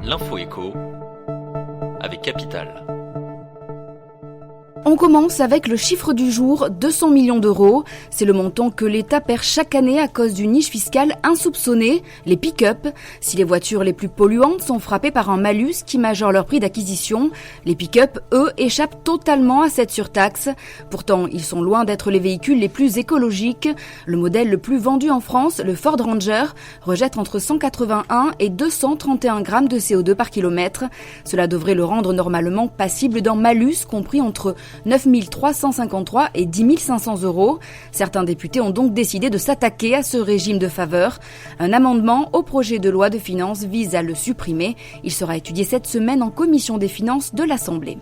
L'info écho avec Capital. On commence avec le chiffre du jour, 200 millions d'euros. C'est le montant que l'État perd chaque année à cause d'une niche fiscale insoupçonnée, les pick-up. Si les voitures les plus polluantes sont frappées par un malus qui majore leur prix d'acquisition, les pick-up, eux, échappent totalement à cette surtaxe. Pourtant, ils sont loin d'être les véhicules les plus écologiques. Le modèle le plus vendu en France, le Ford Ranger, rejette entre 181 et 231 grammes de CO2 par kilomètre. Cela devrait le rendre normalement passible d'un malus compris entre 9 353 et 10 500 euros. Certains députés ont donc décidé de s'attaquer à ce régime de faveur. Un amendement au projet de loi de finances vise à le supprimer. Il sera étudié cette semaine en commission des finances de l'Assemblée.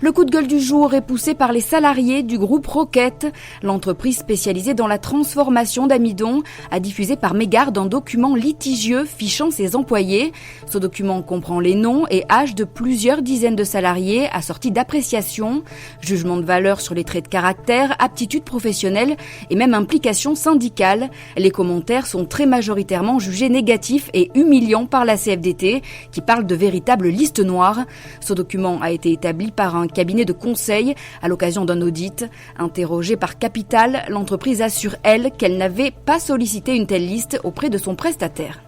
Le coup de gueule du jour est poussé par les salariés du groupe Roquette. L'entreprise spécialisée dans la transformation d'amidon a diffusé par mégarde un document litigieux fichant ses employés. Ce document comprend les noms et âges de plusieurs dizaines de salariés assortis d'appréciations, jugements de valeur sur les traits de caractère, aptitudes professionnelles et même implications syndicales. Les commentaires sont très majoritairement jugés négatifs et humiliants par la CFDT qui parle de véritables listes noires. Ce document a été établi par un cabinet de conseil à l'occasion d'un audit. Interrogée par Capital, l'entreprise assure, elle, qu'elle n'avait pas sollicité une telle liste auprès de son prestataire.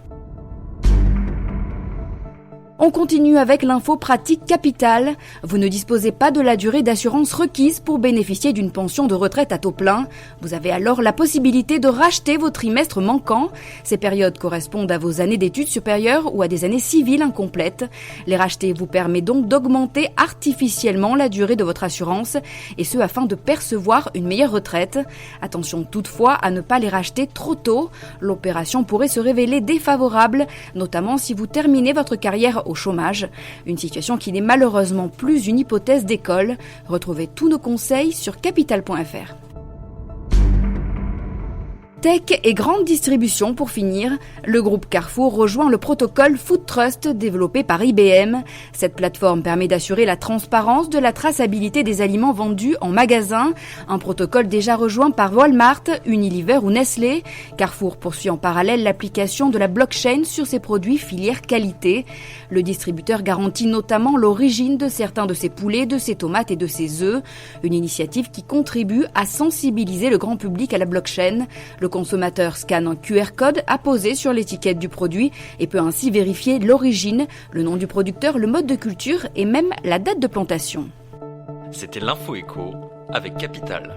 On continue avec l'info pratique Capital. Vous ne disposez pas de la durée d'assurance requise pour bénéficier d'une pension de retraite à taux plein. Vous avez alors la possibilité de racheter vos trimestres manquants. Ces périodes correspondent à vos années d'études supérieures ou à des années civiles incomplètes. Les racheter vous permet donc d'augmenter artificiellement la durée de votre assurance, et ce afin de percevoir une meilleure retraite. Attention toutefois à ne pas les racheter trop tôt. L'opération pourrait se révéler défavorable, notamment si vous terminez votre carrière au chômage, une situation qui n'est malheureusement plus une hypothèse d'école. Retrouvez tous nos conseils sur capital.fr. Tech et grande distribution pour finir, le groupe Carrefour rejoint le protocole Food Trust développé par IBM. Cette plateforme permet d'assurer la transparence de la traçabilité des aliments vendus en magasin, un protocole déjà rejoint par Walmart, Unilever ou Nestlé. Carrefour poursuit en parallèle l'application de la blockchain sur ses produits filière qualité. Le distributeur garantit notamment l'origine de certains de ses poulets, de ses tomates et de ses œufs, une initiative qui contribue à sensibiliser le grand public à la blockchain. Le consommateur scanne un QR code apposé sur l'étiquette du produit et peut ainsi vérifier l'origine, le nom du producteur, le mode de culture et même la date de plantation. C'était l'Info écho avec Capital.